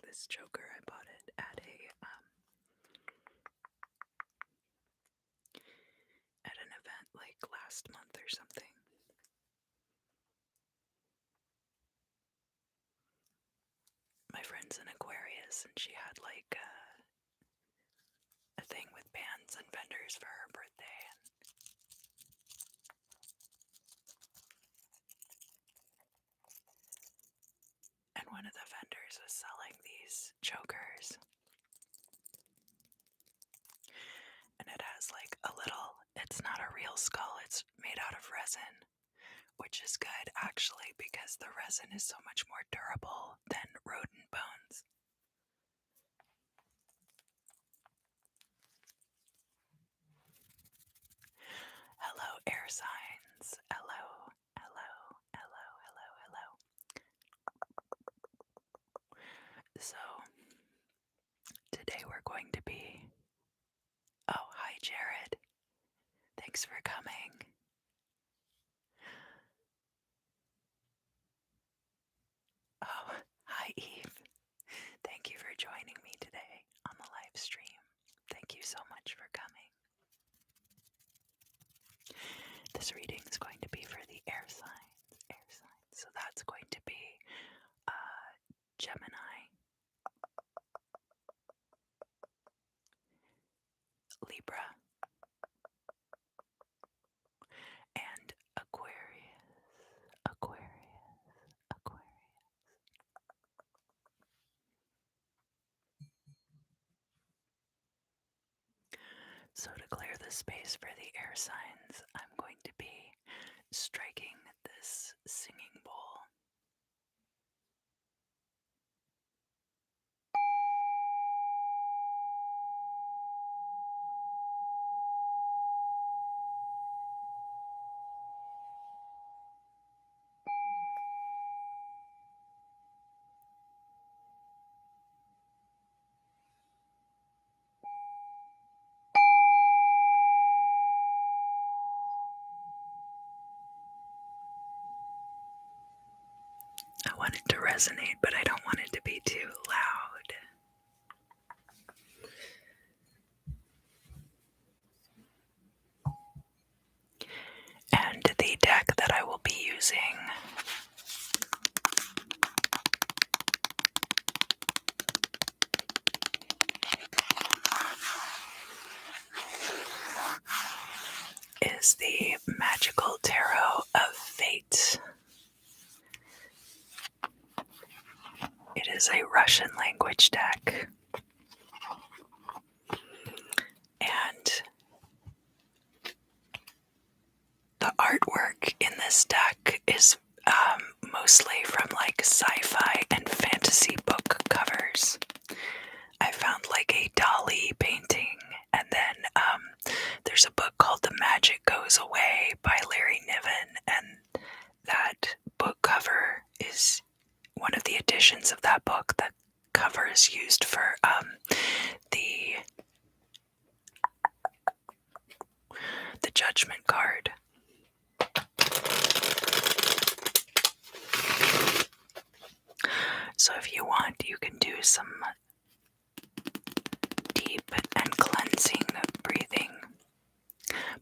this choker. I bought it at an event like last month or something. My friend's an Aquarius, and she had like a thing with bands and vendors for her birthday, and one of the vendors was selling these chokers. And it has like a little, it's not a real skull, it's made out of resin, which is good actually because the resin is so much more durable than rodent bones. Hello, air signs. Hello, hello, hello, hello, hello. So, today we're going to be... Oh, hi, Jared. Thanks for coming. Oh, hi, Eve. Thank you for joining me today on the live stream. Thank you so much for coming. This reading is going to be for the air signs. So that's going to be Gemini, Libra, and Aquarius. So to clear the space for the air signs, I'm going to be striking this singing bowl. I want it to resonate, but I don't want it to be too loud. And the deck that I will be using is the Magical Tarot of Fate. It is a Russian language deck. And the artwork in this deck is mostly from like sci-fi and fantasy book covers. I found like a Dali painting, and then there's a book called The Magic Goes Away by Larry Niven, and that book cover is one of the editions of that book. The cover is used for the Judgment card. So if you want, you can do some deep and cleansing breathing.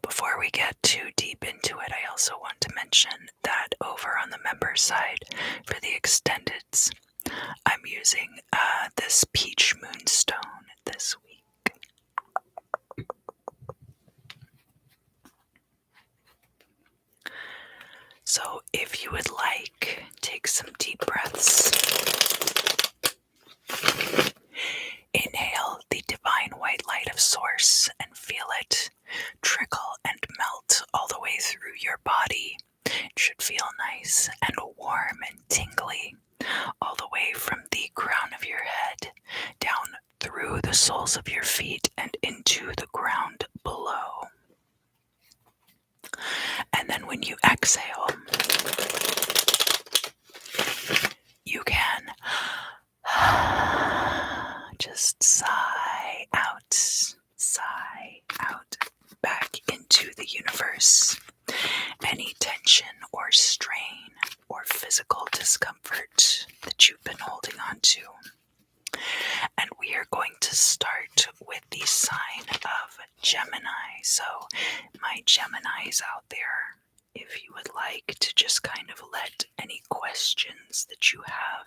Before we get too deep into it, I also want to mention that over on the members side, for the extendeds, I'm using this peach moonstone this week. So if you would like, take some deep breaths. Inhale the divine white light of Source and feel it trickle and melt all the way through your body. It should feel nice and warm and tingly all the way from the crown of your head down through the soles of your feet and into the ground below. And then when you exhale, you can just sigh out back into the universe. Any tension or strain or physical discomfort that you've been holding on to. to start with the sign of Gemini. So, my Geminis out there, if you would like to just kind of let any questions that you have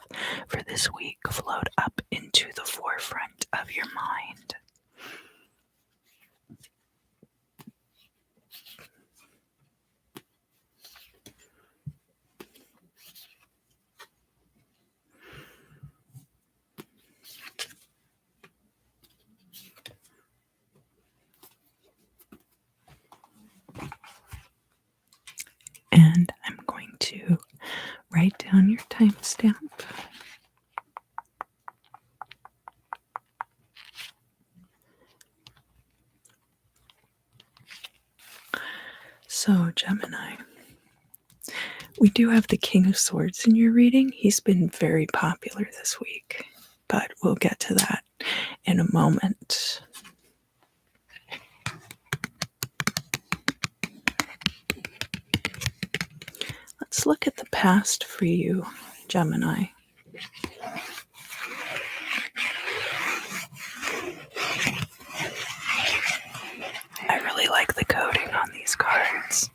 for this week float up into the forefront of your mind. And I'm going to write down your timestamp. So, Gemini, we do have the King of Swords in your reading. He's been very popular this week, but we'll get to that in a moment. Let's look at the past for you, Gemini. I really like the coding on these cards.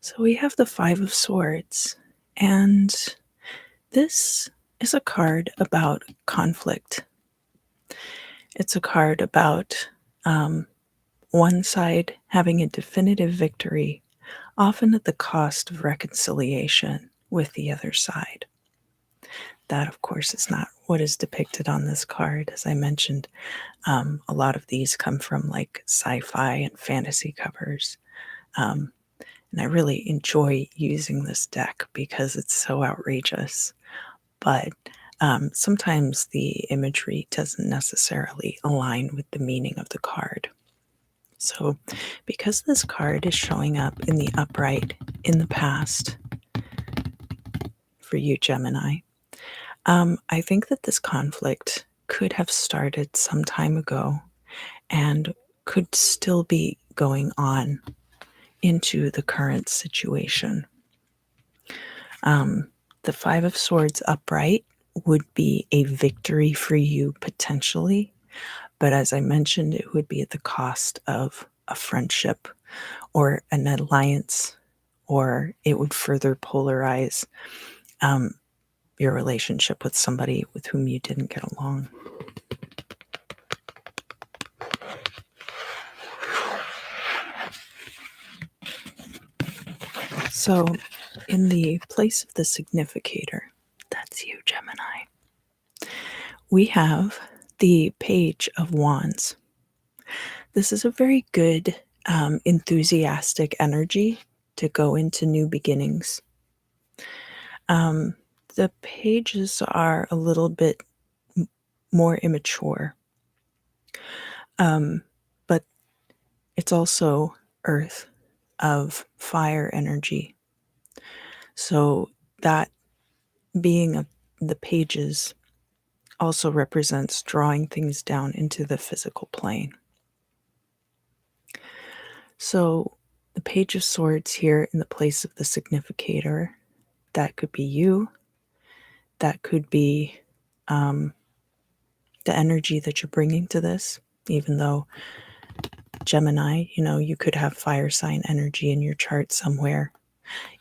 So we have the Five of Swords, and this is a card about conflict. It's a card about one side having a definitive victory, often at the cost of reconciliation with the other side. That, of course, is not what is depicted on this card. As I mentioned, a lot of these come from like sci-fi and fantasy covers. And I really enjoy using this deck because it's so outrageous. But sometimes the imagery doesn't necessarily align with the meaning of the card. So, because this card is showing up in the upright in the past for you, Gemini, I think that this conflict could have started some time ago and could still be going on into the current situation. The Five of Swords upright would be a victory for you potentially, but as I mentioned, it would be at the cost of a friendship or an alliance, or it would further polarize your relationship with somebody with whom you didn't get along. So, in the place of the significator, that's you, Gemini, we have the Page of Wands. This is a very good, enthusiastic energy to go into new beginnings. The pages are a little bit more immature, but it's also earth of fire energy. So that being the pages also represents drawing things down into the physical plane. So the Page of Swords here in the place of the significator, that could be you. That could be the energy that you're bringing to this, even though Gemini, you could have fire sign energy in your chart somewhere.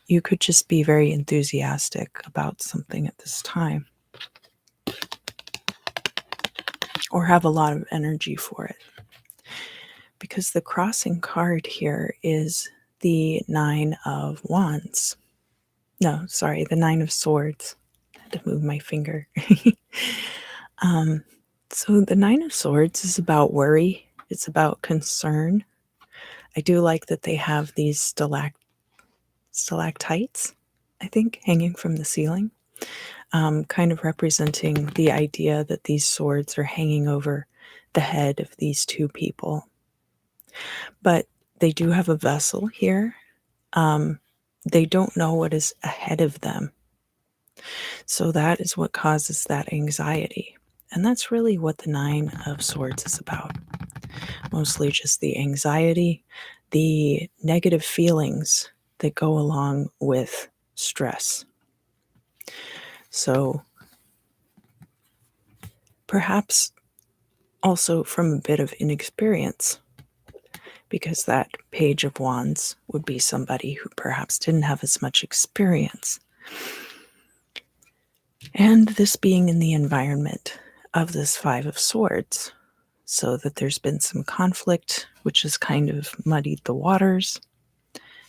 You could just be very enthusiastic about something at this time, or have a lot of energy for it. Because the crossing card here is the Nine of Wands. No, sorry, the Nine of Swords. I had to move my finger. So the Nine of Swords is about worry. It's about concern. I do like that they have these stalactites, I think, hanging from the ceiling, kind of representing the idea that these swords are hanging over the head of these two people. But they do have a vessel here. They don't know what is ahead of them. So that is what causes that anxiety. And that's really what the Nine of Swords is about. Mostly just the anxiety, the negative feelings that go along with stress. So perhaps also from a bit of inexperience, because that Page of Wands would be somebody who perhaps didn't have as much experience. And this being in the environment of this Five of Swords, so that there's been some conflict, which has kind of muddied the waters,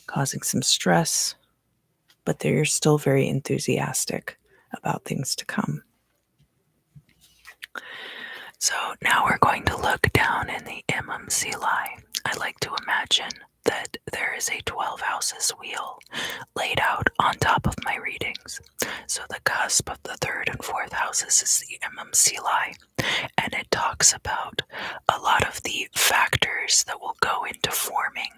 causing some stress, but they're still very enthusiastic about things to come. So now we're going to look down in the MMCLI. I like to imagine that there is a 12 houses wheel laid out on top of my readings. So the cusp of the third and fourth houses is the MMCLI, and it talks about a lot of the factors that will go into forming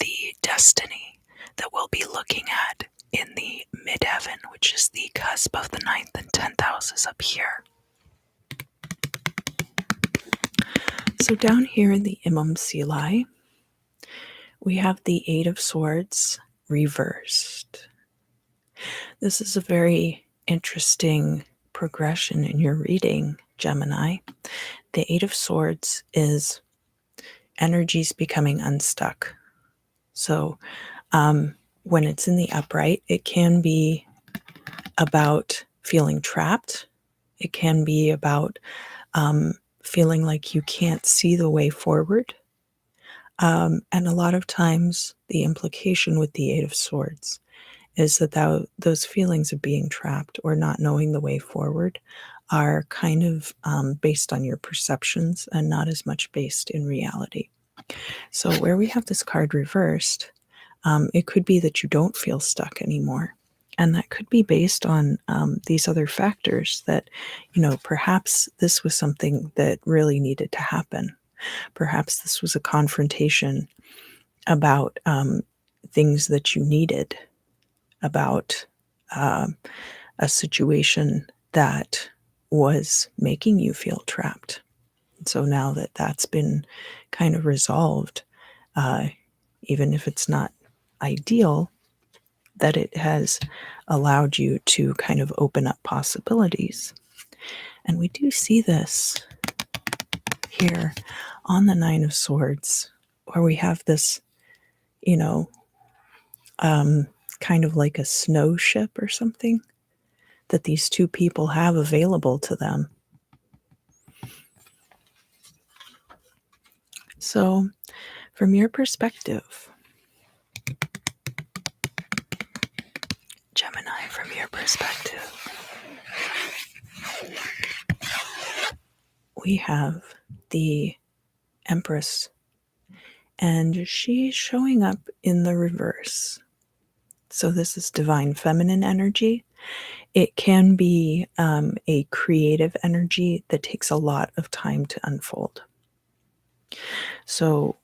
the destiny that we'll be looking at in the midheaven, which is the cusp of the 9th and 10th houses up here. So down here in the MMCLI, we have the Eight of Swords reversed. This is a very interesting progression in your reading, Gemini. The Eight of Swords is energies becoming unstuck. So when it's in the upright, it can be about feeling trapped. It can be about feeling like you can't see the way forward. And a lot of times the implication with the Eight of Swords is that those feelings of being trapped or not knowing the way forward are kind of based on your perceptions and not as much based in reality. So where we have this card reversed, it could be that you don't feel stuck anymore. And that could be based on these other factors that, perhaps this was something that really needed to happen. Perhaps this was a confrontation about things that you needed, about a situation that was making you feel trapped. And so now that that's been kind of resolved, even if it's not ideal, that it has allowed you to kind of open up possibilities. And we do see this here on the Nine of Swords, where we have this, kind of like a snow ship or something that these two people have available to them. So, from your perspective, Gemini, from your perspective, we have the Empress, and she's showing up in the reverse. So this is divine feminine energy. It can be a creative energy that takes a lot of time to unfold. So,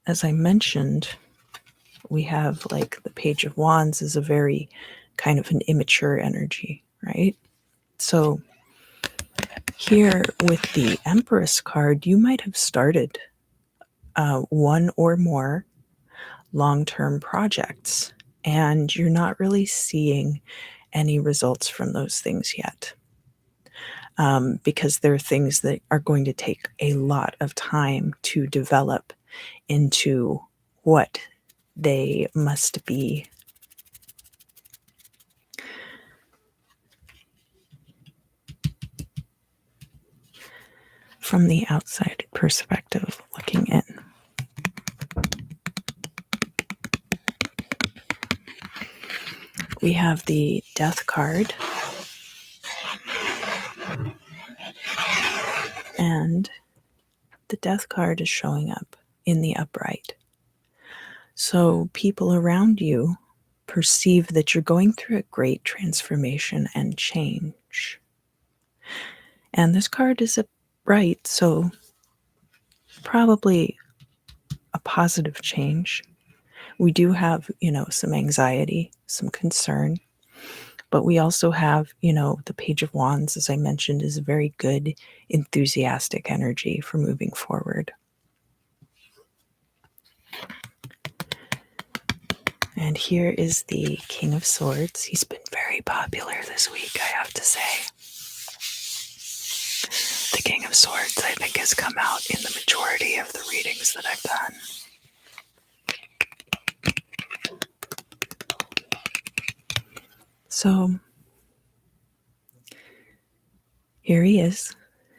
as I mentioned, we have like the Page of Wands is a very kind of an immature energy, right? So here with the Empress card, you might have started one or more long-term projects, and you're not really seeing any results from those things yet, because they're things that are going to take a lot of time to develop into what they must be. From the outside perspective, looking in. We have the Death card, and the Death card is showing up in the upright. So people around you perceive that you're going through a great transformation and change. And this card is upright, so probably a positive change. We do have, some anxiety, some concern, but we also have, the Page of Wands, as I mentioned, is a very good, enthusiastic energy for moving forward. And here is the King of Swords. He's been very popular this week, I have to say. The King of of Swords, I think, has come out in the majority of the readings that I've done. So here he is.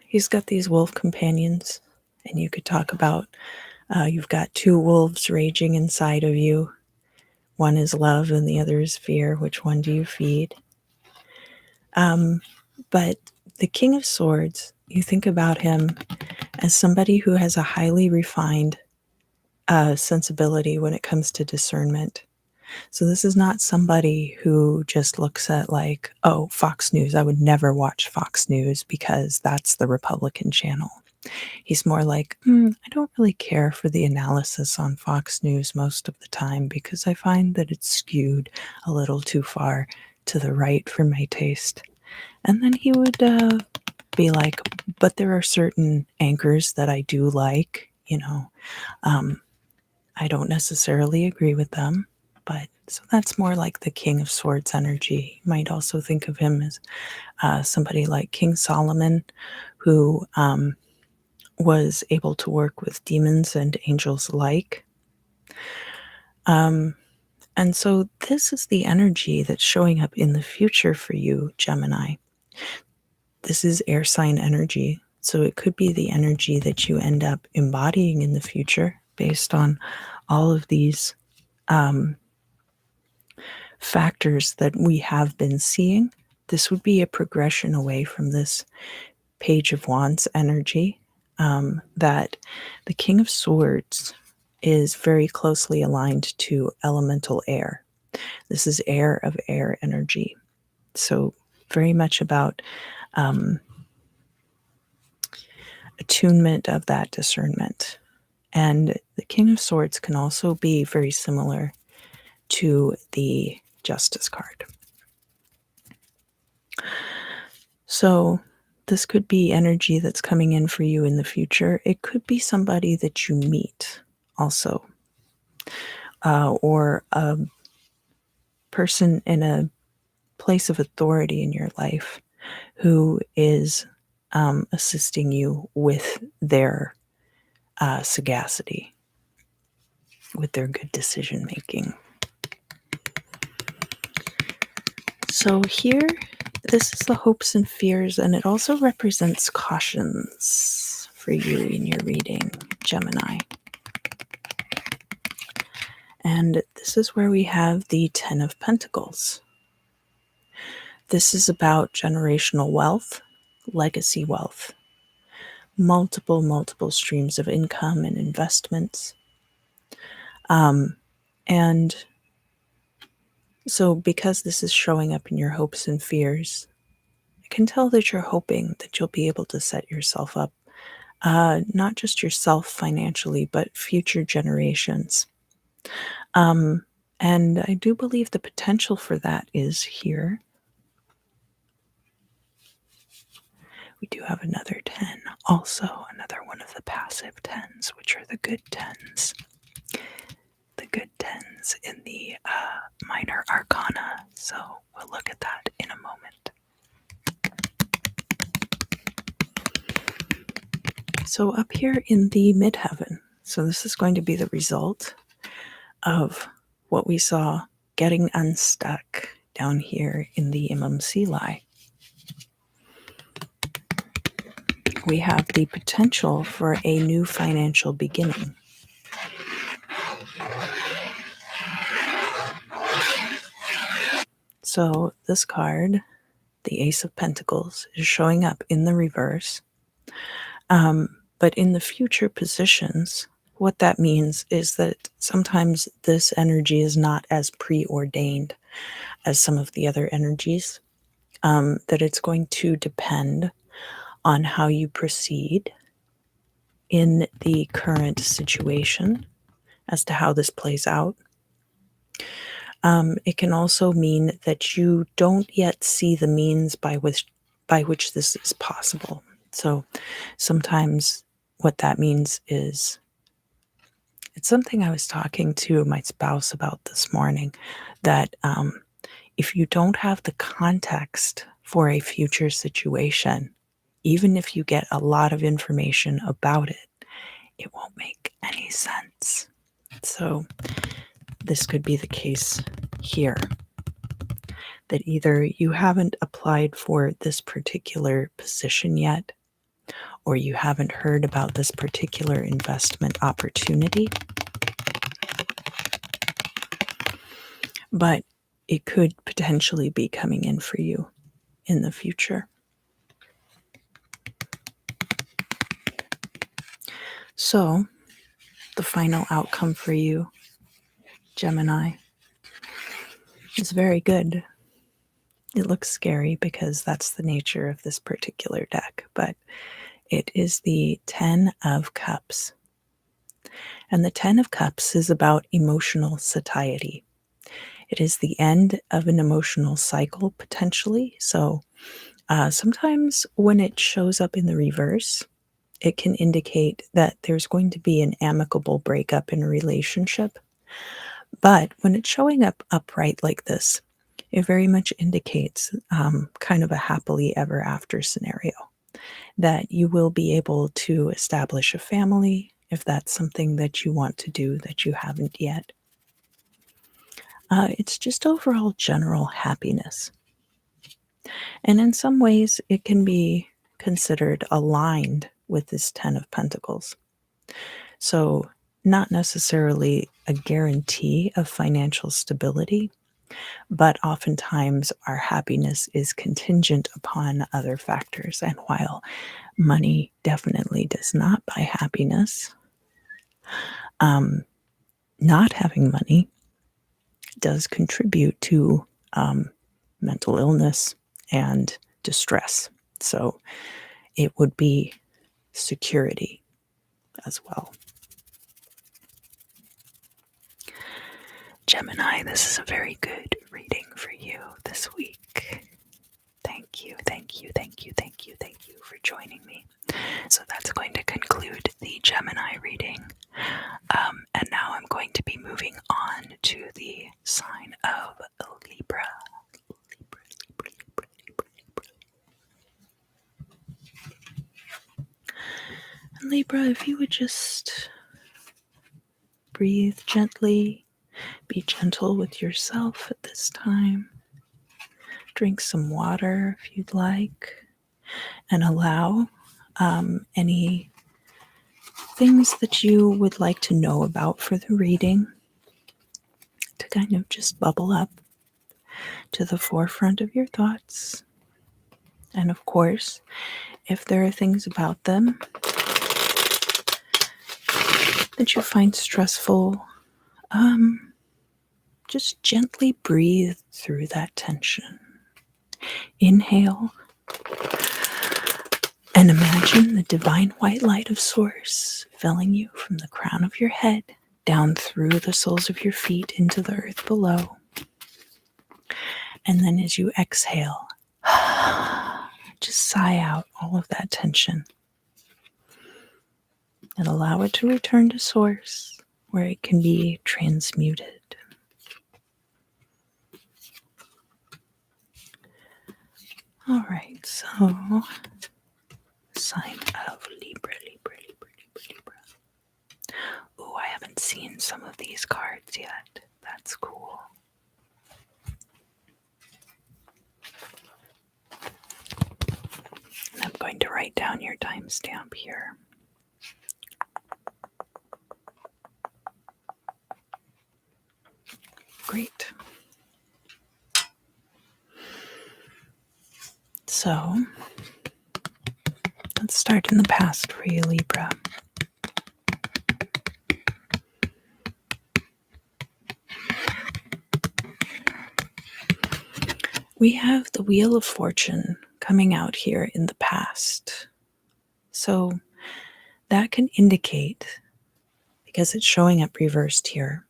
He's got these wolf companions, and you could talk about you've got two wolves raging inside of you. One is love and the other is fear. Which one do you feed? But the King of Swords, you think about him as somebody who has a highly refined sensibility when it comes to discernment. So this is not somebody who just looks at like, oh, Fox News. I would never watch Fox News because that's the Republican channel. He's more like, I don't really care for the analysis on Fox News most of the time because I find that it's skewed a little too far to the right for my taste. And then he would be like, but there are certain anchors that I do like, I don't necessarily agree with them, but so that's more like the King of Swords energy. You might also think of him as somebody like King Solomon, who was able to work with demons and angels alike. And so this is the energy that's showing up in the future for you, Gemini. This is air sign energy. So it could be the energy that you end up embodying in the future based on all of these factors that we have been seeing. This would be a progression away from this Page of Wands energy, that the King of Swords is very closely aligned to elemental air. This is air of air energy. So very much about attunement of that discernment. And the King of Swords can also be very similar to the Justice card. So this could be energy that's coming in for you in the future. It could be somebody that you meet also, or a person in a place of authority in your life who is assisting you with their sagacity, with their good decision making. So here, this is the hopes and fears, and it also represents cautions for you in your reading, Gemini. And this is where we have the Ten of Pentacles. This is about generational wealth, legacy wealth, multiple streams of income and investments. And so because this is showing up in your hopes and fears, I can tell that you're hoping that you'll be able to set yourself up, not just yourself financially, but future generations. And I do believe the potential for that is here. We do have another 10, also another one of the passive 10s, which are the good 10s. The good 10s in the minor arcana. So we'll look at that in a moment. So up here in the midheaven, so this is going to be the result of what we saw getting unstuck down here in the Imam-Silai. We have the potential for a new financial beginning. So this card, the Ace of Pentacles, is showing up in the reverse. But in the future positions, what that means is that sometimes this energy is not as preordained as some of the other energies, that it's going to depend on how you proceed in the current situation as to how this plays out. It can also mean that you don't yet see the means by which this is possible. So sometimes what that means is, it's something I was talking to my spouse about this morning, that if you don't have the context for a future situation, even if you get a lot of information about it, it won't make any sense. So this could be the case here, that either you haven't applied for this particular position yet, or you haven't heard about this particular investment opportunity, but it could potentially be coming in for you in the future. So, the final outcome for you, Gemini, is very good. It looks scary because that's the nature of this particular deck, but it is the 10 of Cups. And the 10 of Cups is about emotional satiety. It is the end of an emotional cycle, potentially. So sometimes when it shows up in the reverse, it can indicate that there's going to be an amicable breakup in a relationship. But when it's showing up upright like this, it very much indicates kind of a happily ever after scenario, that you will be able to establish a family if that's something that you want to do that you haven't yet. It's just overall general happiness. And in some ways, it can be considered aligned with this 10 of Pentacles. So, not necessarily a guarantee of financial stability, but oftentimes our happiness is contingent upon other factors. And while money definitely does not buy happiness, not having money does contribute to mental illness and distress. So it would be security as well. Gemini, this is a very good reading for you this week. Thank you, thank you, thank you, thank you, thank you for joining me. So that's going to conclude the Gemini reading. And now I'm going to be moving on to the sign of Libra. And Libra, if you would just breathe gently, be gentle with yourself at this time. Drink some water if you'd like, and allow any things that you would like to know about for the reading to kind of just bubble up to the forefront of your thoughts. And of course, if there are things about them that you find stressful, just gently breathe through that tension. Inhale and imagine the divine white light of Source filling you from the crown of your head down through the soles of your feet into the earth below. And then as you exhale, just sigh out all of that tension and allow it to return to Source where it can be transmuted. All right, so sign of Libra, Libra, Libra, Libra, Libra. Oh, I haven't seen some of these cards yet. That's cool. And I'm going to write down your timestamp here. Great. So, let's start in the past for you, Libra. We have the Wheel of Fortune coming out here in the past. So, that can indicate, because it's showing up reversed here,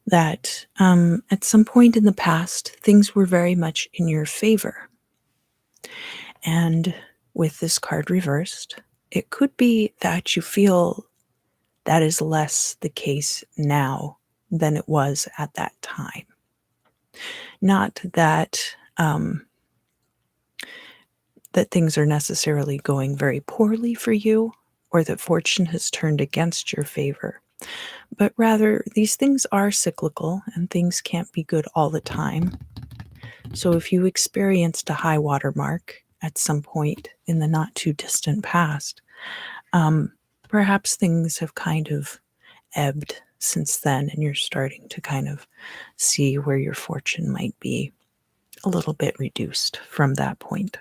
that at some point in the past, things were very much in your favor. And with this card reversed, it could be that you feel that is less the case now than it was at that time. Not that that things are necessarily going very poorly for you or that fortune has turned against your favor, but rather these things are cyclical and things can't be good all the time. So if you experienced a high water mark at some point in the not too distant past, perhaps things have kind of ebbed since then, and you're starting to kind of see where your fortune might be a little bit reduced from that point.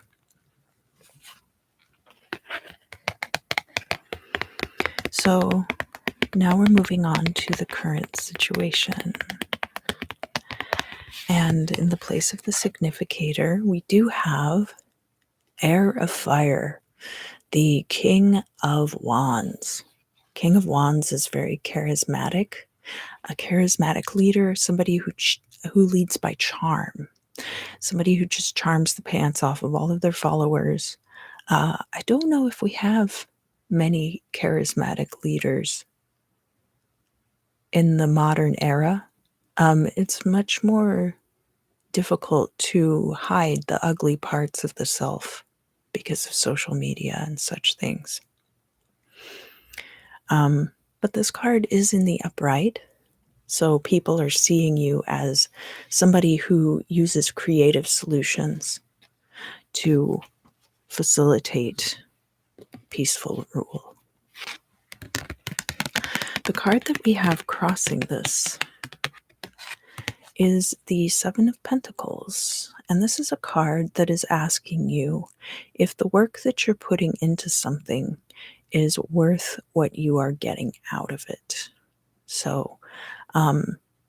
So now we're moving on to the current situation. And in the place of the significator, we do have Heir of Fire, the King of Wands. King of Wands is very charismatic, a charismatic leader, somebody who leads by charm, somebody who just charms the pants off of all of their followers. I don't know if we have many charismatic leaders in the modern era. It's much more difficult to hide the ugly parts of the self because of social media and such things. But this card is in the upright, so people are seeing you as somebody who uses creative solutions to facilitate peaceful rule. The card that we have crossing this is the Seven of Pentacles. And this is a card that is asking you if the work that you're putting into something is worth what you are getting out of it. So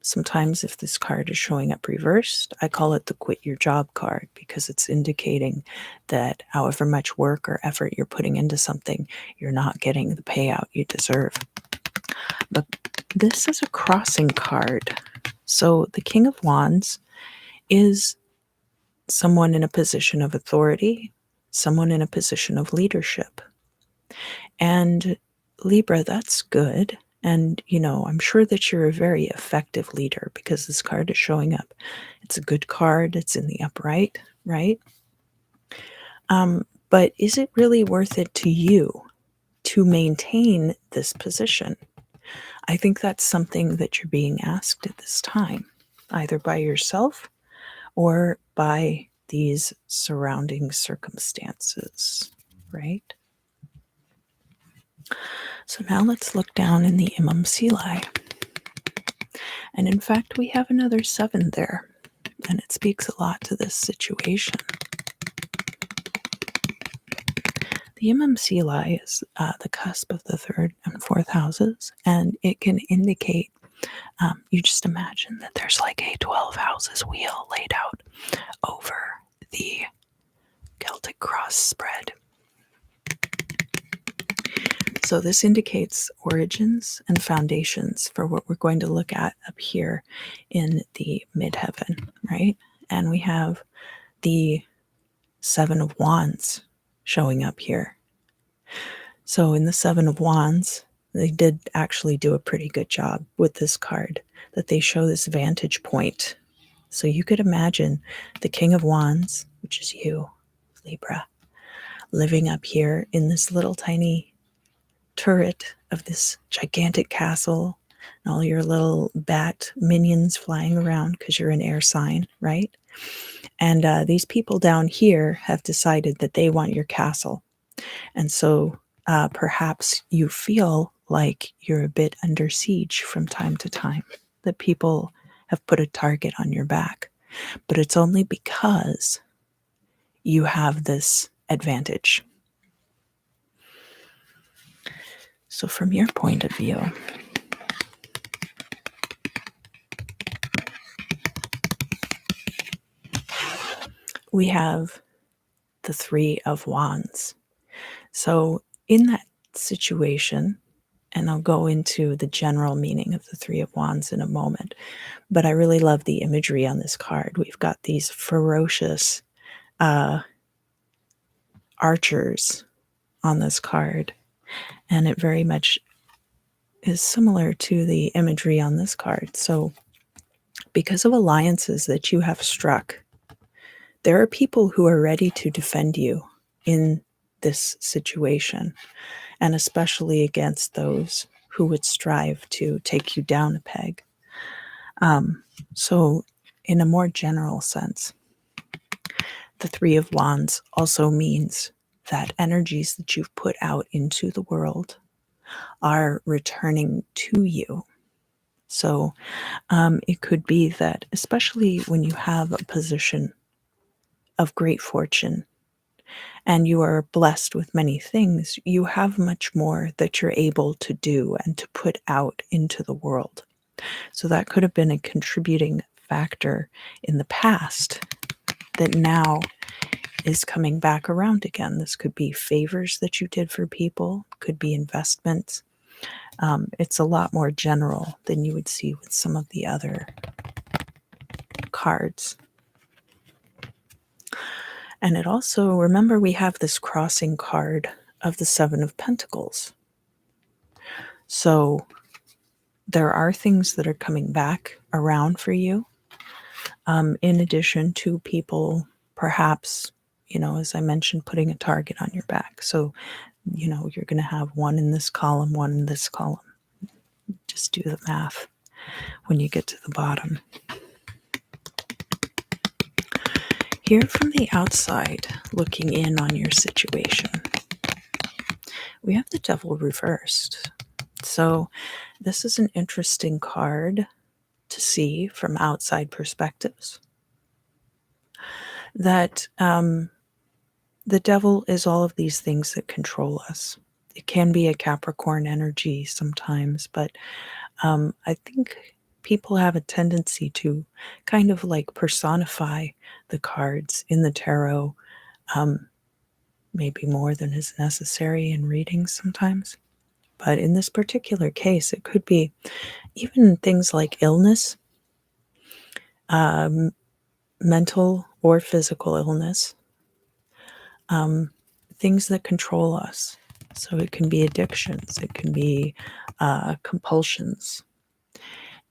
sometimes if this card is showing up reversed, I call it the quit your job card, because it's indicating that however much work or effort you're putting into something, you're not getting the payout you deserve. But this is a crossing card. So the King of Wands is someone in a position of authority, someone in a position of leadership. And Libra, that's good. And, I'm sure that you're a very effective leader because this card is showing up. It's a good card. It's in the upright, right? But is it really worth it to you to maintain this position? I think that's something that you're being asked at this time, either by yourself or by these surrounding circumstances, right? So now let's look down in the MMCLI. And in fact, we have another 7 there, and it speaks a lot to this situation. The MMCLI is the cusp of the 3rd and 4th houses, and it can indicate, you just imagine that there's like a 12 houses wheel laid out over the Celtic cross spread. So this indicates origins and foundations for what we're going to look at up here in the midheaven, right? And we have the 7 of Wands showing up here. So in the 7 of Wands, they did actually do a pretty good job with this card, that they show this vantage point. So you could imagine the King of Wands, which is you, Libra, living up here in this little tiny turret of this gigantic castle, and all your little bat minions flying around because you're an air sign, right? And these people down here have decided that they want your castle. And so perhaps you feel like you're a bit under siege from time to time, that people have put a target on your back. But it's only because you have this advantage. So from your point of view, we have the 3 of Wands. So in that situation, and I'll go into the general meaning of the 3 of Wands in a moment, but I really love the imagery on this card. We've got these ferocious archers on this card, and it very much is similar to the imagery on this card. So because of alliances that you have struck, there are people who are ready to defend you in this situation, and especially against those who would strive to take you down a peg. So, in a more general sense, the Three of Wands also means that energies that you've put out into the world are returning to you. So, it could be that, especially when you have a position of great fortune and you are blessed with many things, you have much more that you're able to do and to put out into the world. So that could have been a contributing factor in the past that now is coming back around again. This could be favors that you did for people, could be investments. It's a lot more general than you would see with some of the other cards. And it also, remember, we have this crossing card of the Seven of Pentacles. So there are things that are coming back around for you, in addition to people perhaps, as I mentioned, putting a target on your back. So, you're going to have one in this column, one in this column. Just do the math when you get to the bottom. Here from the outside, looking in on your situation, we have the Devil reversed. So this is an interesting card to see from outside perspectives. That the Devil is all of these things that control us. It can be a Capricorn energy sometimes, but I think people have a tendency to kind of like personify the cards in the tarot, maybe more than is necessary in readings sometimes. But in this particular case, it could be even things like illness, mental or physical illness, things that control us. So it can be addictions, it can be compulsions.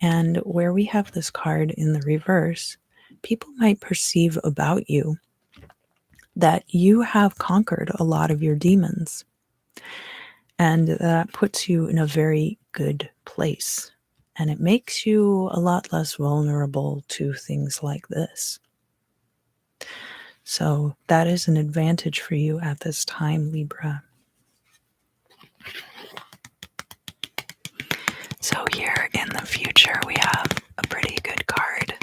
And where we have this card in the reverse, people might perceive about you that you have conquered a lot of your demons. And that puts you in a very good place. And it makes you a lot less vulnerable to things like this. So that is an advantage for you at this time, Libra. So here in the future, we have a pretty good card.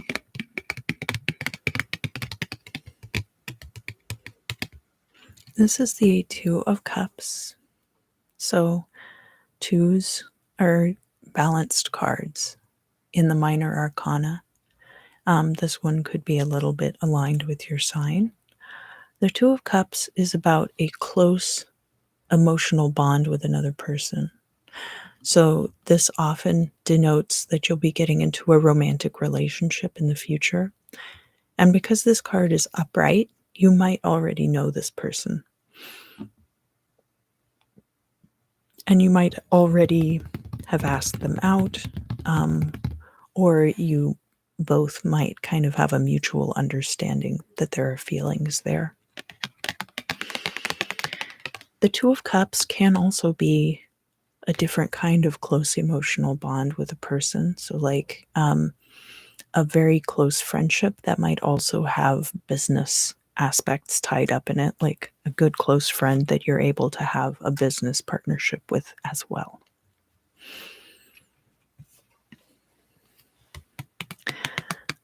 This is the Two of Cups. So twos are balanced cards in the minor arcana. This one could be a little bit aligned with your sign. The Two of Cups is about a close emotional bond with another person. So this often denotes that you'll be getting into a romantic relationship in the future. And because this card is upright, you might already know this person. And you might already have asked them out, or you both might kind of have a mutual understanding that there are feelings there. The Two of Cups can also be a different kind of close emotional bond with a person. So like a very close friendship that might also have business aspects tied up in it, like a good close friend that you're able to have a business partnership with as well.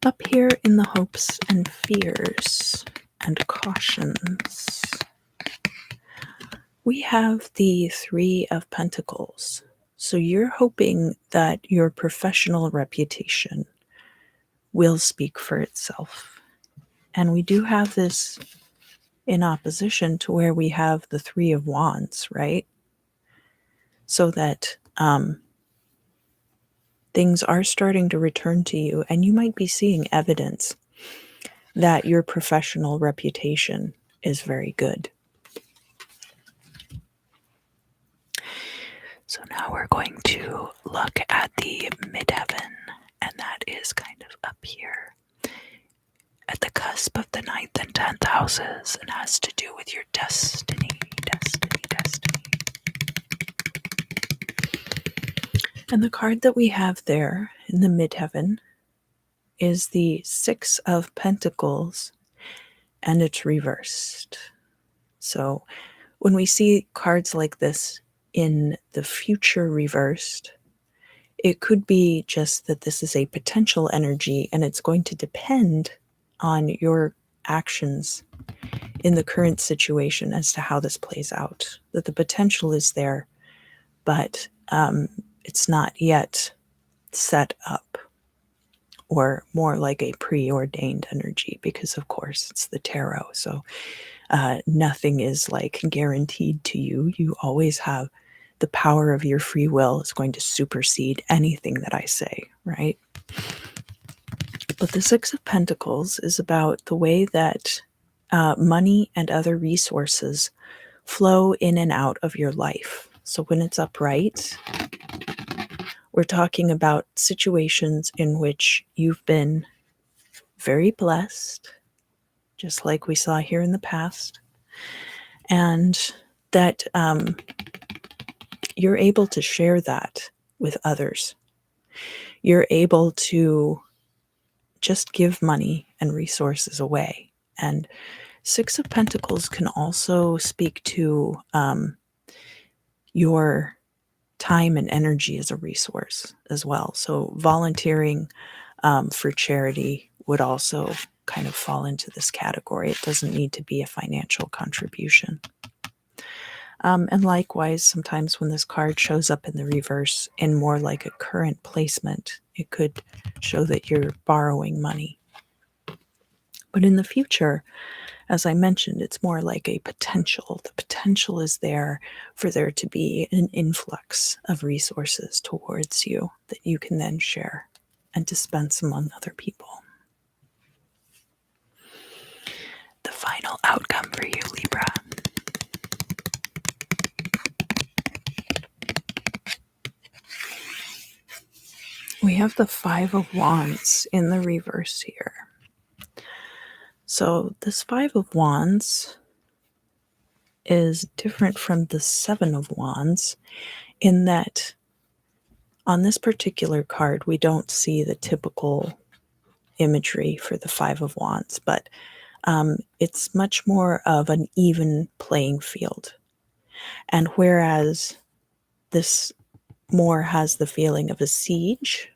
Up here in the hopes and fears and cautions, we have the Three of Pentacles. So you're hoping that your professional reputation will speak for itself. And we do have this in opposition to where we have the Three of Wands, right? So that things are starting to return to you, and you might be seeing evidence that your professional reputation is very good. So now we're going to look at the midheaven, and that is kind of up here. at the cusp of the 9th and 10th houses and has to do with your destiny. And the card that we have there in the midheaven is the Six of Pentacles, and it's reversed. So when we see cards like this in the future reversed, it could be just that this is a potential energy and it's going to depend on your actions in the current situation as to how this plays out. That the potential is there, but it's not yet set up, or more like a preordained energy, because of course it's the tarot. So nothing is like guaranteed to you. You always have the power of your free will is going to supersede anything that I say, right? But the Six of Pentacles is about the way that money and other resources flow in and out of your life. So when it's upright, we're talking about situations in which you've been very blessed, just like we saw here in the past, and that you're able to share that with others. You're able to just give money and resources away. And Six of Pentacles can also speak to your time and energy as a resource as well. So volunteering for charity would also kind of fall into this category. It doesn't need to be a financial contribution. And likewise, sometimes when this card shows up in the reverse in more like a current placement, it could show that you're borrowing money. But in the future, as I mentioned, it's more like a potential. The potential is there for there to be an influx of resources towards you that you can then share and dispense among other people. The final outcome for you, Libra. We have the Five of Wands in the reverse here. So this Five of Wands is different from the Seven of Wands in that on this particular card, we don't see the typical imagery for the Five of Wands, but it's much more of an even playing field. And whereas this more has the feeling of a siege,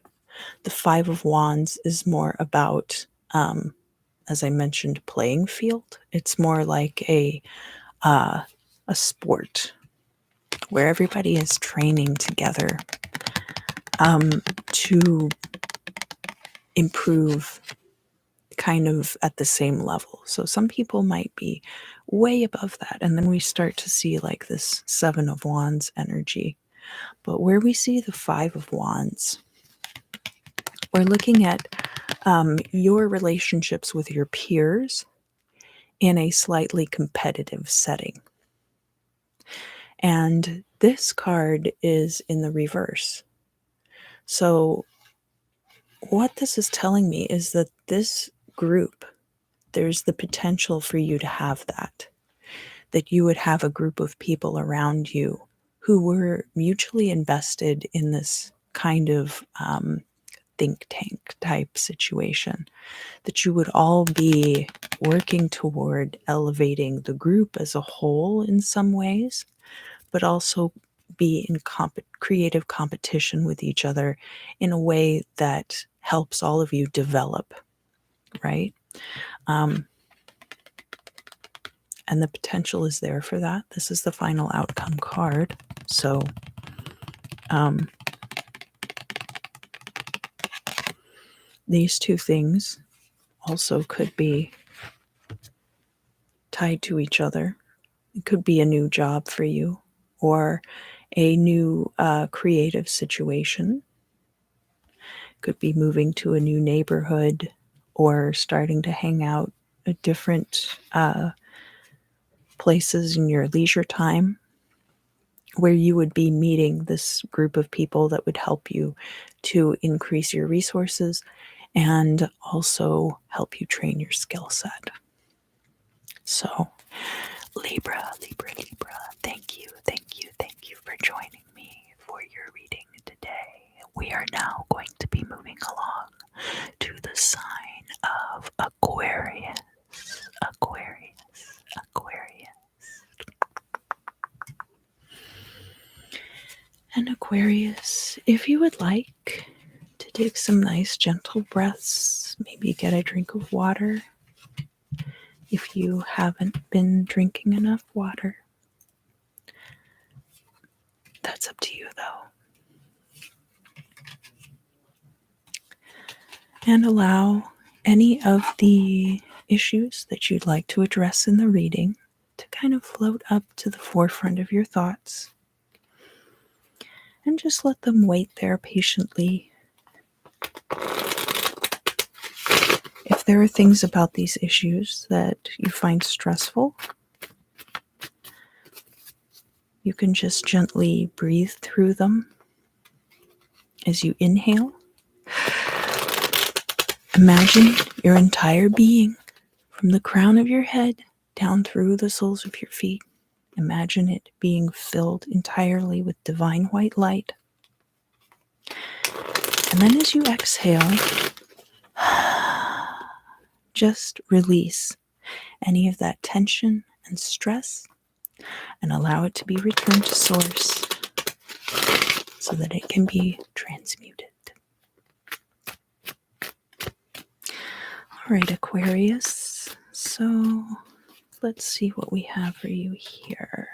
the Five of Wands is more about, as I mentioned, playing field. It's more like a sport where everybody is training together to improve kind of at the same level. So some people might be way above that. And then we start to see like this Seven of Wands energy. But where we see the Five of Wands, we're looking at your relationships with your peers in a slightly competitive setting. And this card is in the reverse. So what this is telling me is that this group, there's the potential for you to have that you would have a group of people around you who were mutually invested in this kind of think tank type situation, that you would all be working toward elevating the group as a whole in some ways, but also be in creative competition with each other in a way that helps all of you develop, right? And the potential is there for that. This is the final outcome card. So these two things also could be tied to each other. It could be a new job for you or a new creative situation. Could be moving to a new neighborhood or starting to hang out at different places in your leisure time where you would be meeting this group of people that would help you to increase your resources and also help you train your skill set. So, Libra, Libra, Libra, thank you for joining me for your reading today. We are now going to be moving along to the sign of Aquarius. Aquarius, Aquarius. And Aquarius, if you would like to take some nice gentle breaths, maybe get a drink of water. If you haven't been drinking enough water, that's up to you though. And allow any of the issues that you'd like to address in the reading to kind of float up to the forefront of your thoughts. And just let them wait there patiently. If there are things about these issues that you find stressful, you can just gently breathe through them as you inhale. Imagine your entire being from the crown of your head down through the soles of your feet. Imagine it being filled entirely with divine white light. And then as you exhale, just release any of that tension and stress and allow it to be returned to source so that it can be transmuted. All right, Aquarius. So let's see what we have for you here.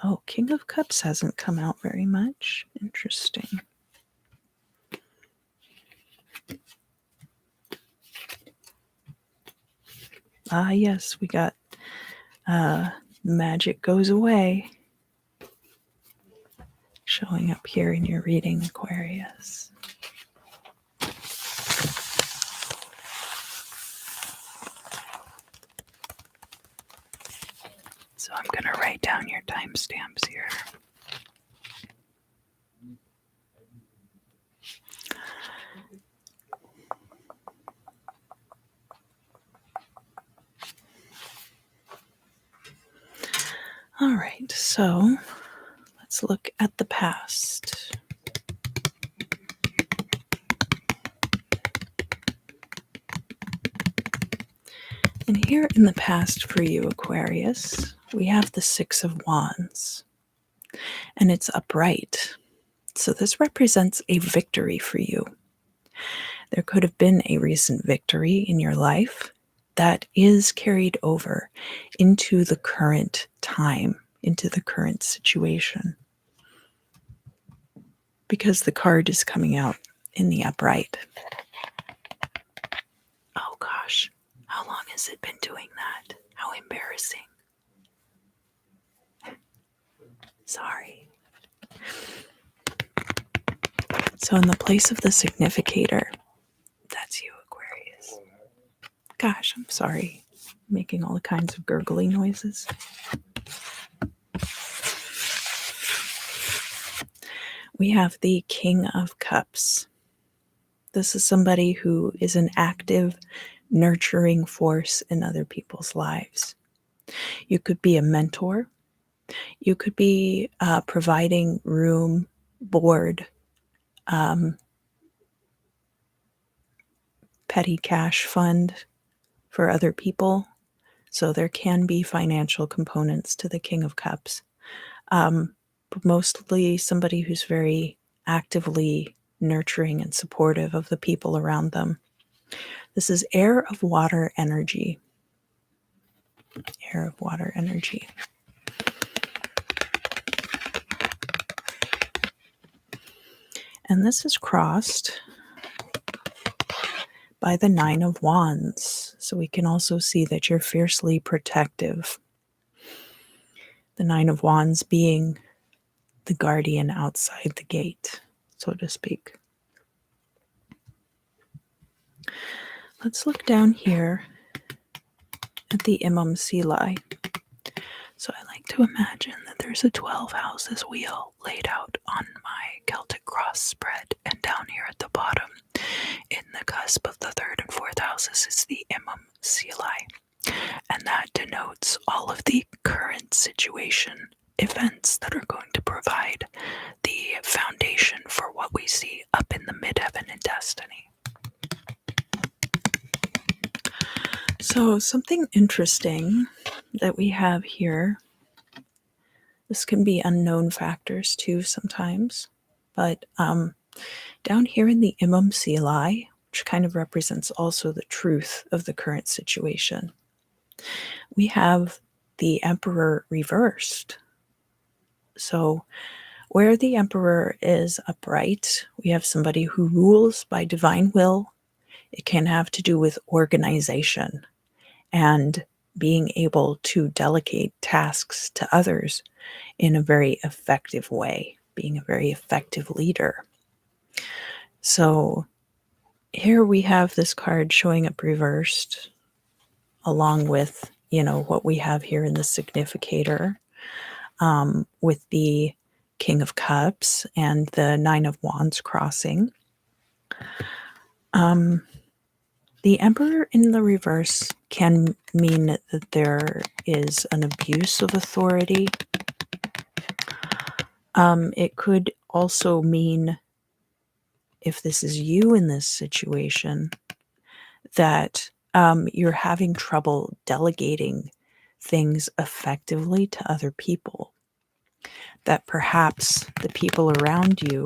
Oh, King of Cups hasn't come out very much. Interesting. Ah, yes, we got magic goes away. Showing up here in your reading, Aquarius. So I'm going to write down your timestamps here. All right, so let's look at the past. And here in the past for you, Aquarius, we have the Six of Wands, and it's upright. So this represents a victory for you. There could have been a recent victory in your life that is carried over into the current time, into the current situation. Because the card is coming out in the upright. Oh gosh, how long has it been doing that? How embarrassing. Sorry. So in the place of the significator, that's you, Aquarius. Gosh, I'm sorry. Making all kinds of gurgly noises. We have the King of Cups. This is somebody who is an active, nurturing force in other people's lives. You could be a mentor. You could be providing room, board, petty cash fund for other people. So there can be financial components to the King of Cups. But mostly somebody who's very actively nurturing and supportive of the people around them. This is air of water energy. Air of water energy. And this is crossed by the Nine of Wands. So we can also see that you're fiercely protective. The Nine of Wands being the guardian outside the gate, so to speak. Let's look down here at the Imam Silai. So I like to imagine that there's a 12 houses wheel laid out on my Celtic cross spread, and down here at the bottom, in the cusp of the third and fourth houses, is the Imam Seelai, and that denotes all of the current situation events that are going to provide the foundation for what we see up in the midheaven in destiny. So something interesting that we have here, this can be unknown factors too sometimes, but down here in the Imam Seelai, which kind of represents also the truth of the current situation, we have the Emperor reversed. So where the Emperor is upright, we have somebody who rules by divine will. It can have to do with organization and being able to delegate tasks to others in a very effective way, being a very effective leader. So here we have this card showing up reversed, along with, what we have here in the significator, with the King of Cups and the Nine of Wands crossing. The Emperor in the reverse can mean that there is an abuse of authority. It could also mean, if this is you in this situation, that you're having trouble delegating things effectively to other people. That perhaps the people around you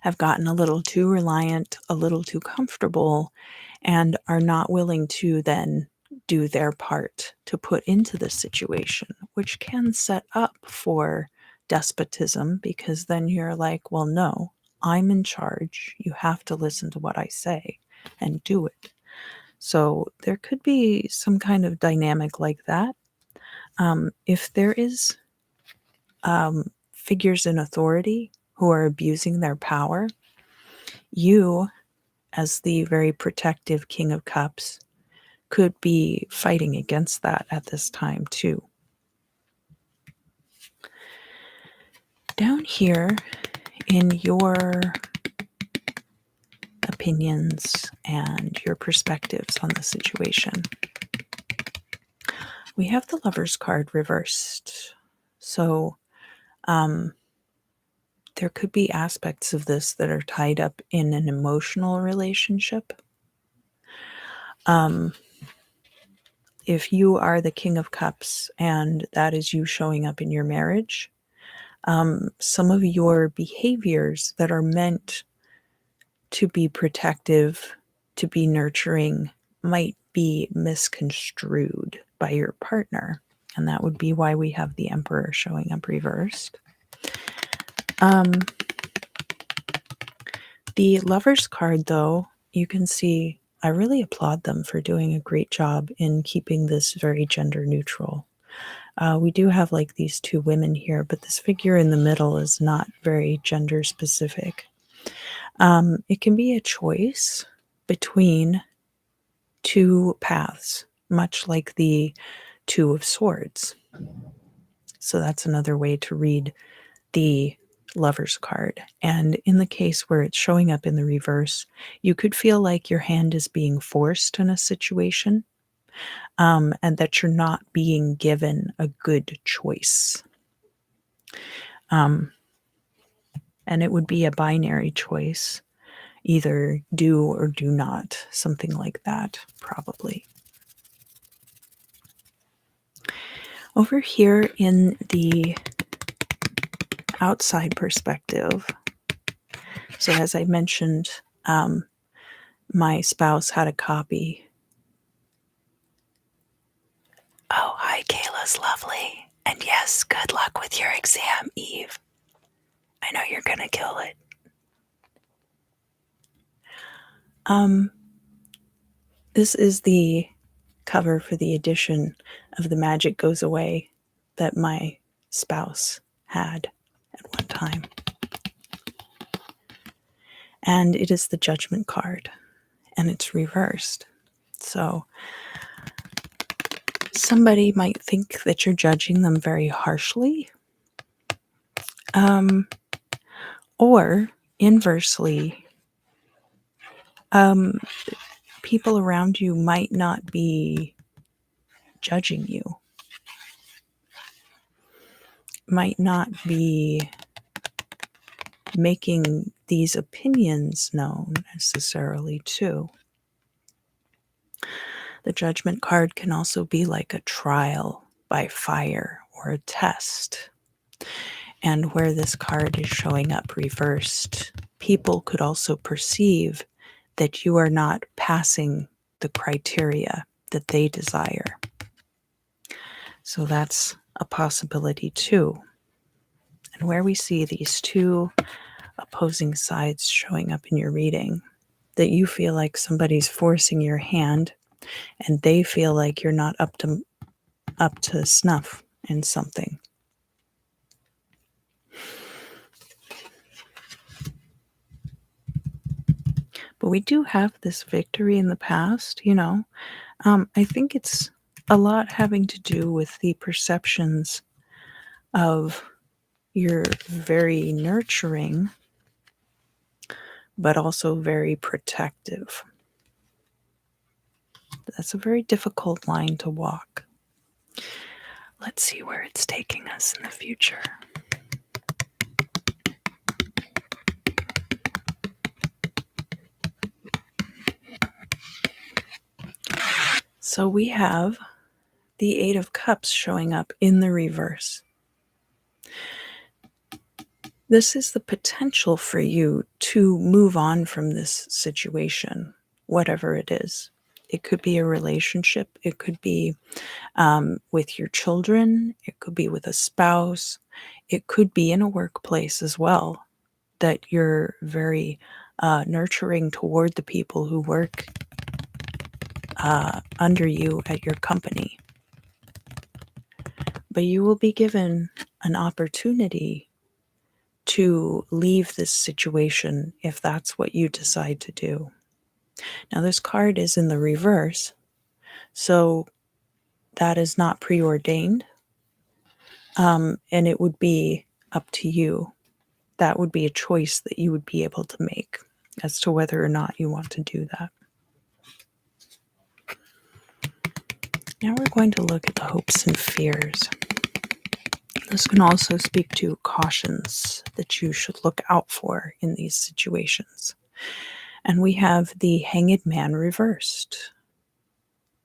have gotten a little too reliant, a little too comfortable, and are not willing to then do their part to put into the situation, which can set up for despotism, because then you're like, well, no, I'm in charge. You have to listen to what I say and do it. So there could be some kind of dynamic like that. If there is figures in authority who are abusing their power, you, as the very protective King of Cups, could be fighting against that at this time too. Down here in your opinions and your perspectives on the situation, we have the Lover's card reversed. So there could be aspects of this that are tied up in an emotional relationship. If you are the King of Cups and that is you showing up in your marriage, some of your behaviors that are meant to be protective, to be nurturing, might be misconstrued by your partner. And that would be why we have the Emperor showing up reversed. The Lover's card, though, you can see, I really applaud them for doing a great job in keeping this very gender neutral. We do have like these two women here, but this figure in the middle is not very gender specific. It can be a choice between two paths, much like the Two of Swords. So that's another way to read the Lover's card. And in the case where it's showing up in the reverse, you could feel like your hand is being forced in a situation, and that you're not being given a good choice. And it would be a binary choice, either do or do not, something like that, probably. Over here in the outside perspective, so as I mentioned, my spouse had a copy. Oh, hi, Kayla's lovely. And yes, good luck with your exam, Eve. I know you're gonna kill it. This is the cover for the edition of The Magic Goes Away that my spouse had at one time. And it is the Judgment card, and it's reversed. So Somebody might think that you're judging them very harshly. Or inversely, people around you might not be judging you, might not be making these opinions known necessarily, too. The judgment card can also be like a trial by fire or a test. And where this card is showing up reversed, people could also perceive that you are not passing the criteria that they desire. So that's a possibility too. And where we see these two opposing sides showing up in your reading, that you feel like somebody's forcing your hand and they feel like you're not up to snuff in something. But we do have this victory in the past, I think it's a lot having to do with the perceptions of you're very nurturing, but also very protective. That's a very difficult line to walk. Let's see where it's taking us in the future. So we have the Eight of Cups showing up in the reverse. This is the potential for you to move on from this situation, whatever it is. It could be a relationship. It could be with your children. It could be with a spouse. It could be in a workplace as well, that you're very nurturing toward the people who work under you at your company. But you will be given an opportunity to leave this situation if that's what you decide to do. Now, this card is in the reverse, so that is not preordained, and it would be up to you. That would be a choice that you would be able to make as to whether or not you want to do that. Now we're going to look at the hopes and fears. This can also speak to cautions that you should look out for in these situations. And we have the Hanged Man reversed.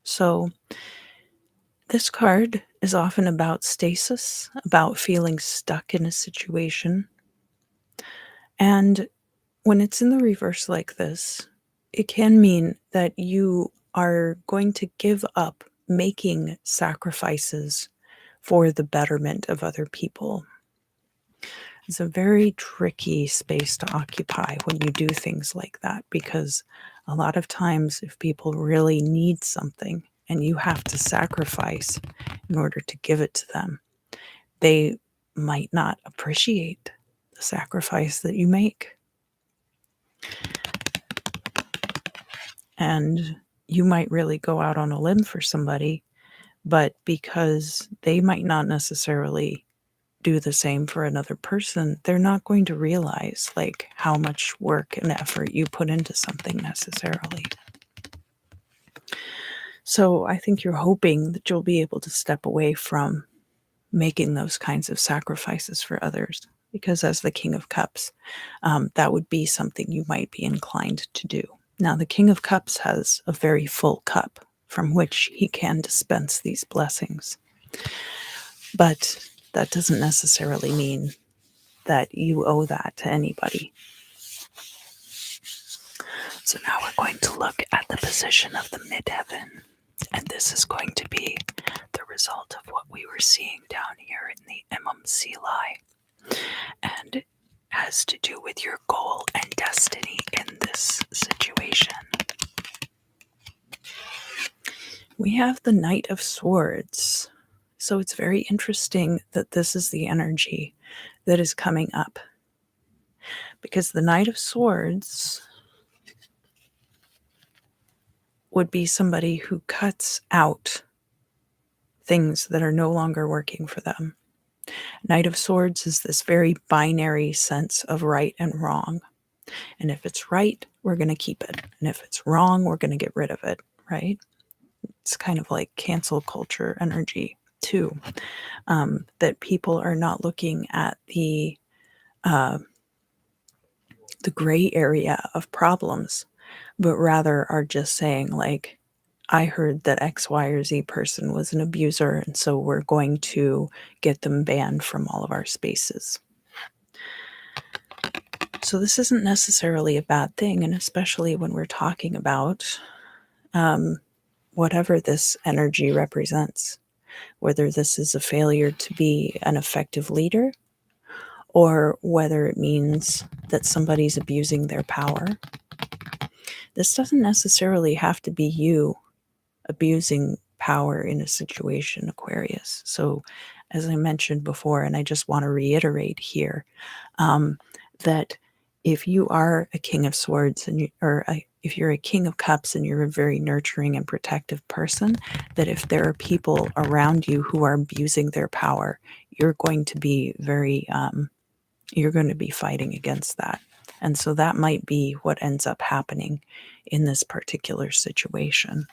So this card is often about stasis, about feeling stuck in a situation. And when it's in the reverse like this, it can mean that you are going to give up making sacrifices for the betterment of other people. It's a very tricky space to occupy when you do things like that, because a lot of times if people really need something and you have to sacrifice in order to give it to them, they might not appreciate the sacrifice that you make. And you might really go out on a limb for somebody, but because they might not necessarily do the same for another person, they're not going to realize like how much work and effort you put into something necessarily. So I think you're hoping that you'll be able to step away from making those kinds of sacrifices for others, because as the King of Cups, that would be something you might be inclined to do. Now, the King of Cups has a very full cup from which he can dispense these blessings. But that doesn't necessarily mean that you owe that to anybody. So now we're going to look at the position of the midheaven. And this is going to be the result of what we were seeing down here in the MMC and has to do with your goal and destiny in this situation. We have the Knight of Swords. So it's very interesting that this is the energy that is coming up, because the Knight of Swords would be somebody who cuts out things that are no longer working for them. Knight of Swords is this very binary sense of right and wrong. And if it's right, we're going to keep it. And if it's wrong, we're going to get rid of it, right? It's kind of like cancel culture energy, too. That people are not looking at the gray area of problems, but rather are just saying, like, I heard that X, Y, or Z person was an abuser, and so we're going to get them banned from all of our spaces. So this isn't necessarily a bad thing, and especially when we're talking about whatever this energy represents, whether this is a failure to be an effective leader, or whether it means that somebody's abusing their power. This doesn't necessarily have to be you abusing power in a situation, Aquarius. So, as I mentioned before, and I just want to reiterate here, that if you are a King of Swords if you're a King of Cups and you're a very nurturing and protective person, that if there are people around you who are abusing their power, you're going to be you're going to be fighting against that. And so that might be what ends up happening in this particular situation.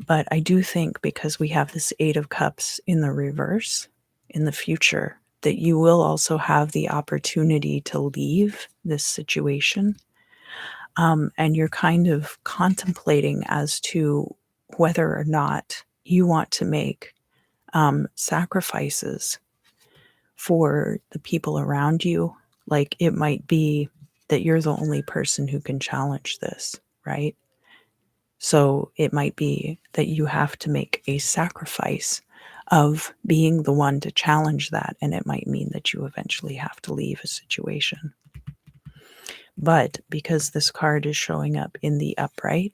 But I do think, because we have this Eight of Cups in the reverse in the future, that you will also have the opportunity to leave this situation. And you're kind of contemplating as to whether or not you want to make sacrifices for the people around you. Like, it might be that you're the only person who can challenge this, right? So it might be that you have to make a sacrifice of being the one to challenge that, and it might mean that you eventually have to leave a situation. But because this card is showing up in the upright,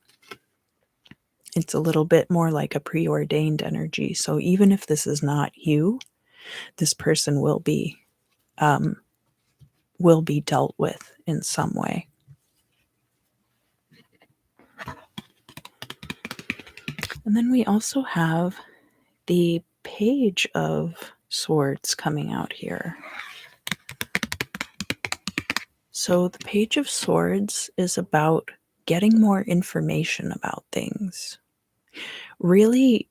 it's a little bit more like a preordained energy. So even if this is not you, this person will be dealt with in some way. And then we also have the Page of Swords coming out here. So the Page of Swords is about getting more information about things. Really,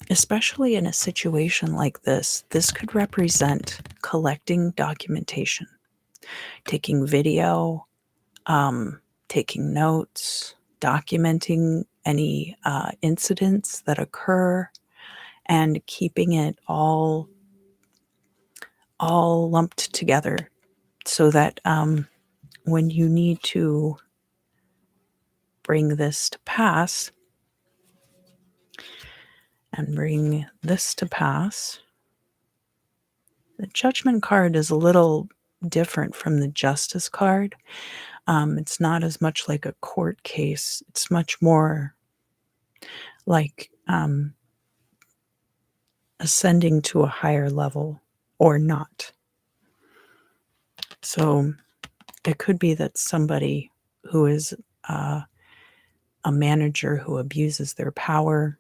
especially in a situation like this could represent collecting documentation, taking video, taking notes, documenting any incidents that occur, and keeping it all lumped together so that when you need to bring this to pass the Judgment card is a little different from the Justice card. It's not as much like a court case. It's much more like ascending to a higher level or not. So it could be that somebody who is a manager who abuses their power,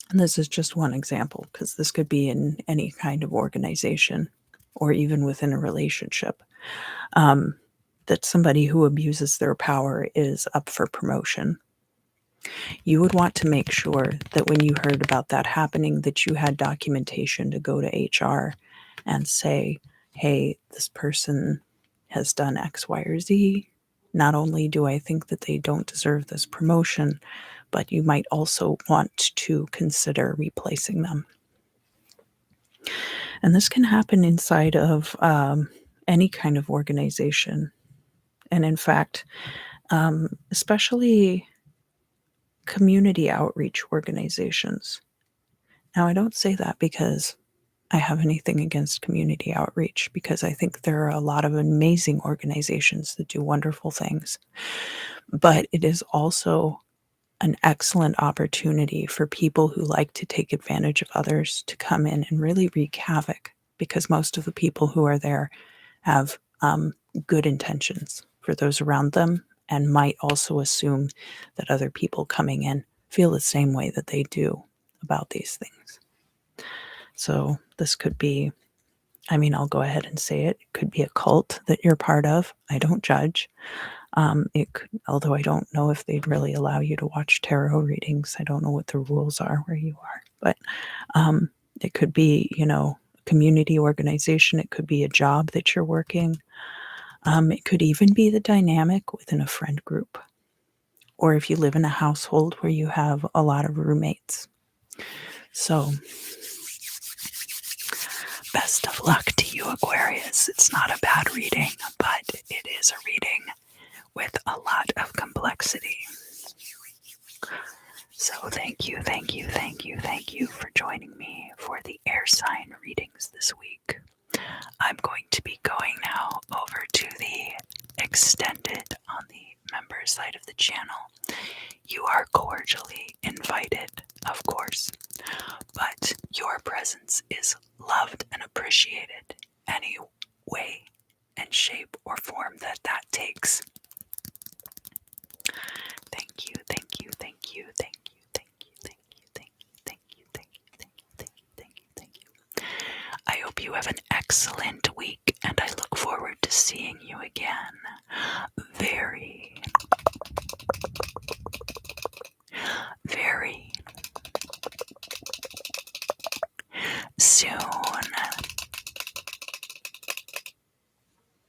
and this is just one example because this could be in any kind of organization or even within a relationship, that somebody who abuses their power is up for promotion. You would want to make sure that when you heard about that happening, that you had documentation to go to HR and say, hey, this person has done X, Y, or Z. Not only do I think that they don't deserve this promotion, but you might also want to consider replacing them. And this can happen inside of any kind of organization. And in fact, especially community outreach organizations. Now, I don't say that because I have anything against community outreach, because I think there are a lot of amazing organizations that do wonderful things. But it is also an excellent opportunity for people who like to take advantage of others to come in and really wreak havoc, because most of the people who are there have good intentions for those around them and might also assume that other people coming in feel the same way that they do about these things. So this could be, I mean, I'll go ahead and say it. It could be a cult that you're part of. I don't judge. It could, although I don't know if they'd really allow you to watch tarot readings. I don't know what the rules are where you are, but it could be, a community organization. It could be a job that you're working. It could even be the dynamic within a friend group, or if you live in a household where you have a lot of roommates. So, best of luck to you, Aquarius. It's not a bad reading, but it is a reading with a lot of complexity. So thank you for joining me for the air sign readings this week. I'm going to be going now over to the extended on the member side of the channel. You are cordially invited, of course, but your presence is loved and appreciated any way and shape or form that takes. Thank you. I hope you have an excellent week, and I look forward to seeing you again very, very soon.